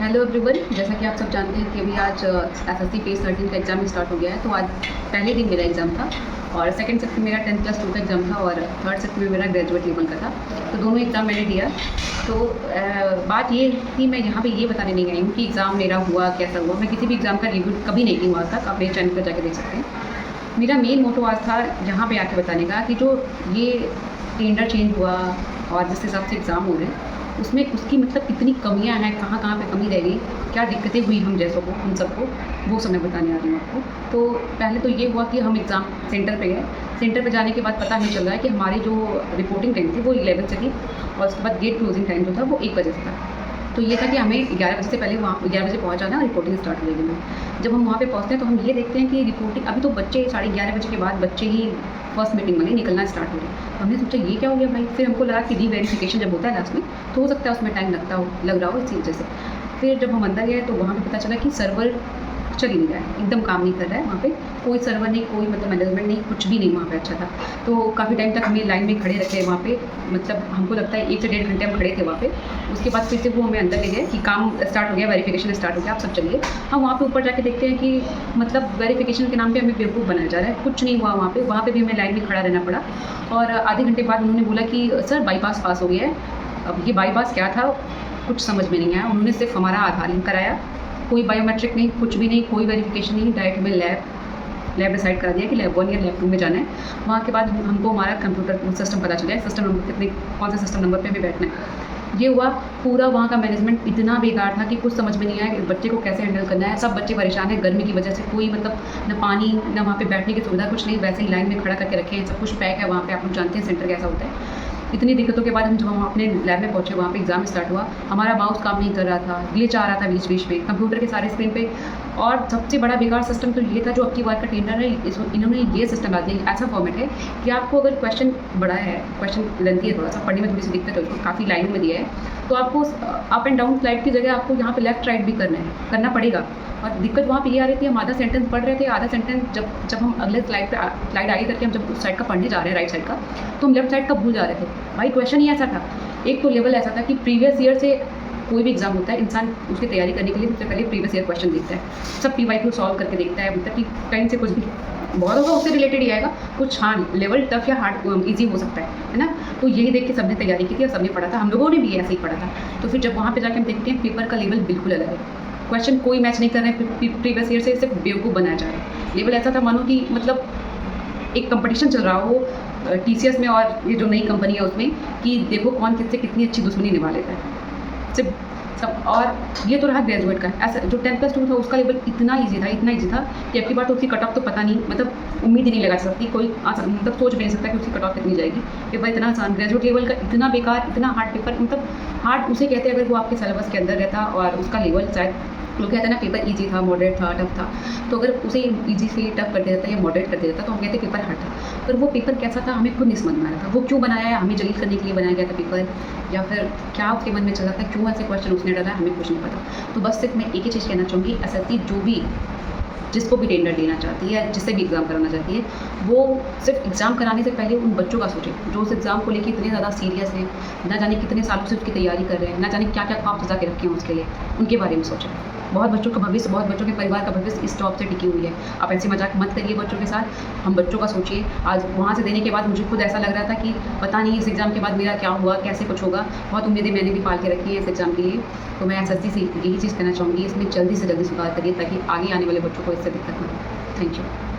Hello everyone, जैसा कि आप सब जानते हैं कि अभी आज एसएससी फेज 13 का एग्ज़ाम स्टार्ट हो गया है। तो आज पहले दिन मेरा एग्ज़ाम था और सेकंड शिफ्ट में मेरा 10+2 का एग्ज़ाम था और थर्ड शिफ्ट में मेरा ग्रेजुएट लेवल का था। तो दोनों एग्ज़ाम मैंने दिया। तो बात ये थी, मैं यहाँ पे ये बताने नहीं आई हूँ कि एग्ज़ाम मेरा हुआ कैसा हुआ। मैं किसी भी एग्ज़ाम का रिव्यू कभी नहीं की हुआ था, आप मेरे चैनल पर जाकर देख सकते हैं। मेरा मेन मोटो आज था यहाँ पर आके बताने का कि जो ये टेंडर चेंज हुआ और जिस हिसाब से एग्ज़ाम हो रहे हैं उसमें उसकी मतलब कितनी कमियां हैं, कहाँ कहाँ पे कमी रह गई, क्या दिक्कतें हुई हम जैसों को, हम सबको, वो सब मैं बताने आ रही हूँ आपको। तो पहले तो ये हुआ कि हम एग्ज़ाम सेंटर पे गए। सेंटर पे जाने के बाद पता हमें चल रहा है कि हमारी जो रिपोर्टिंग टाइम थी वो 11 से थी और उसके बाद गेट क्लोजिंग टाइम जो था वो 1 बजे से था। तो ये था कि हमें 11 बजे से पहले वहाँ 11 बजे पहुँच जाना है और रिपोर्टिंग स्टार्ट हो जाएगी। जब हम वहाँ पे पहुँचते हैं तो हम ये देखते हैं कि रिपोर्टिंग अभी तो बच्चे 11:30 बजे के बाद बच्चे ही फर्स्ट मीटिंग वाले निकलना स्टार्ट हो रहे हैं। तो हमने सोचा ये क्या हो गया भाई। फिर हमको लगा कि रीवेरिफिकेशन जब होता है लास्ट में तो हो सकता है उसमें टाइम लग रहा हो इसी वजह से। फिर जब हम अंदर गए तो वहाँ पे पता चला कि सर्वर चल ही नहीं रहा है, एकदम काम नहीं कर रहा है। वहाँ पे कोई सर्वर नहीं, कोई मतलब मैनेजमेंट नहीं, कुछ भी नहीं वहाँ पे अच्छा था। तो काफ़ी टाइम तक हमें लाइन में खड़े रखे वहाँ पे, मतलब हमको लगता है 1 से 1.5 घंटे हम खड़े थे वहाँ पे। उसके बाद फिर से वो हमें अंदर ले गए कि काम स्टार्ट हो गया, वेरिफिकेशन स्टार्ट हो गया, आप सब चलिए। हम वहाँ पे ऊपर जाके देखते हैं कि मतलब वेरिफिकेशन के नाम पे हमें बेवकूफ़ बनाया जा रहा है, कुछ नहीं हुआ वहाँ पे। वहाँ पे भी हमें लाइन में खड़ा रहना पड़ा और आधे घंटे बाद उन्होंने बोला कि सर बाईपास पास हो गया है। अब ये बाईपास क्या था कुछ समझ में नहीं आया। उन्होंने सिर्फ हमारा आधार लिंक कराया, कोई बायोमेट्रिक नहीं, कुछ भी नहीं, कोई वेरिफिकेशन नहीं, डायरेक्ट हमें लैब डिसाइड करा दिया कि लैब 1 या लैब 2 में जाना है। वहाँ के बाद हमको हमारा कंप्यूटर सिस्टम पता चला है, सिस्टम नंबर कितने, कौन से सिस्टम नंबर पे हमें बैठना है। ये हुआ। पूरा वहाँ का मैनेजमेंट इतना बेकार था कि कुछ समझ में नहीं आया कि बच्चे को कैसे हैंडल करना है। सब बच्चे परेशान हैं गर्मी की वजह से, कोई मतलब न पानी न वहाँ पे बैठने की सुविधा, कुछ नहीं, वैसे ही लाइन में खड़ा करके रखे हैं, सब कुछ पैक है वहाँ पे। आप लोग जानते हैं सेंटर कैसा होता है। इतनी दिक्कतों के बाद जब हम अपने लैब में पहुँचे, वहाँ पे एग्ज़ाम स्टार्ट हुआ, हमारा माउस काम नहीं कर रहा था, ग्लिच आ रहा था बीच बीच में कंप्यूटर के सारे स्क्रीन पे। और सबसे बड़ा बेकार सिस्टम तो ये था जो अब की बार का टेंडर है, इन्होंने ये सिस्टम ला दिया, ऐसा फॉर्मेट है कि आपको अगर क्वेश्चन बड़ा है, क्वेश्चन लेंथी है, थोड़ा सा पढ़ने में थोड़ी सी दिक्कत है, उसको काफ़ी लाइनों में दिया है, तो आपको अप एंड डाउन स्लाइड की जगह आपको यहाँ पे लेफ्ट राइट भी करना पड़ेगा। और दिक्कत वहाँ पे ये आ रही थी, हम आधा सेंटेंस पढ़ रहे थे, आधा सेंटेंस जब हम अगले स्लाइड आगे करके हम जब उस साइड का पढ़ने जा रहे हैं, राइट साइड का, तो हम लेफ्ट साइड का भूल जा रहे थे। भाई क्वेश्चन ही ऐसा था, एक तो लेवल ऐसा था कि प्रीवियस ईयर से कोई भी एग्जाम होता है, इंसान उसकी तैयारी करने के लिए सबसे पहले प्रीवियस ईयर क्वेश्चन देखता है, सब PYQ सॉल्व करके देखता है, मतलब कि कहीं से कुछ भी बहुत होगा उससे रिलेटेड ही आएगा, कुछ हाँ लेवल टफ या हार्ड ईजी हो सकता है ना। तो यही देख के सबने तैयारी की थी और सबने पढ़ा था, हम लोगों ने भी ऐसे ही पढ़ा था। तो फिर जब वहाँ पे जाके हम देखते हैं पेपर का लेवल बिल्कुल अलग है, क्वेश्चन कोई मैच नहीं कर रहे हैं प्रीवियस ईयर से, सिर्फ बेवकूफ़ बनाया जा रहा है। लेवल ऐसा था मानो कि मतलब एक कंपटीशन चल रहा हो TCS में और ये जो नई कंपनी है उसमें, कि देखो कौन किससे कितनी अच्छी दुश्मनी निभा लेता है सिर्फ सब। और ये तो रहा ग्रेजुएट का। ऐसा जो 10+2 था उसका लेवल इतना ईजी था कि अब की बार तो उसकी कट ऑफ तो पता नहीं, मतलब उम्मीद ही नहीं लगा सकती कोई, मतलब सोच भी नहीं सकता कि उसकी कट ऑफ कितनी जाएगी। पेपर इतना आसान, ग्रेजुएट लेवल का इतना बेकार, इतना हार्ड पेपर, मतलब हार्ड उसे कहते हैं अगर वो आपके सिलेबस के अंदर रहता और उसका लेवल शायद लोग कहते हैं ना पेपर इजी था, मॉडरेट था, टफ था। तो अगर उसे इजी से टफ कर देता या मॉडरेट कर देता तो हम कहते पेपर हार्ड था। पर वो पेपर कैसा था हमें खुद नहीं समझ में आ रहा था। वो क्यों बनाया है, हमें जलील करने के लिए बनाया गया था पेपर, या फिर क्या उसके मन में चल रहा था, क्यों ऐसे क्वेश्चन उसने डाला, हमें कुछ नहीं पता। तो बस सिर्फ मैं एक ही चीज़ कहना चाहूँगी, SSC जो भी जिसको भी टेंडर देना चाहती है, जिससे भी एग्ज़ाम कराना चाहती है, वो सिर्फ एग्ज़ाम कराने से पहले उन बच्चों का सोचे जो उस एग्ज़ाम को लेकर इतने ज़्यादा सीरियस हैं, ना जाने कितने सालों से उसकी तैयारी कर रहे हैं, ना जाने क्या क्या ख्वाब सजा के रखे हैं उसके लिए, उनके बारे में सोचें। बहुत बच्चों का भविष्य, बहुत बच्चों के परिवार का भविष्य इस जॉब से टिकी हुई है। आप ऐसे मजाक मत करिए बच्चों के साथ, हम बच्चों का सोचिए। आज वहाँ से देने के बाद मुझे खुद ऐसा लग रहा था कि पता नहीं इस एग्ज़ाम के बाद मेरा क्या हुआ, कैसे कुछ होगा। बहुत उम्मीदें मैंने भी पाल के रखी हैं इस एग्ज़ाम के लिए। तो मैं SSC से यही चीज़ कहना चाहूँगी, इसमें जल्दी से जल्दी सुधार करिए ताकि आगे आने वाले बच्चों को इससे दिक्कत ना हो। Thank you.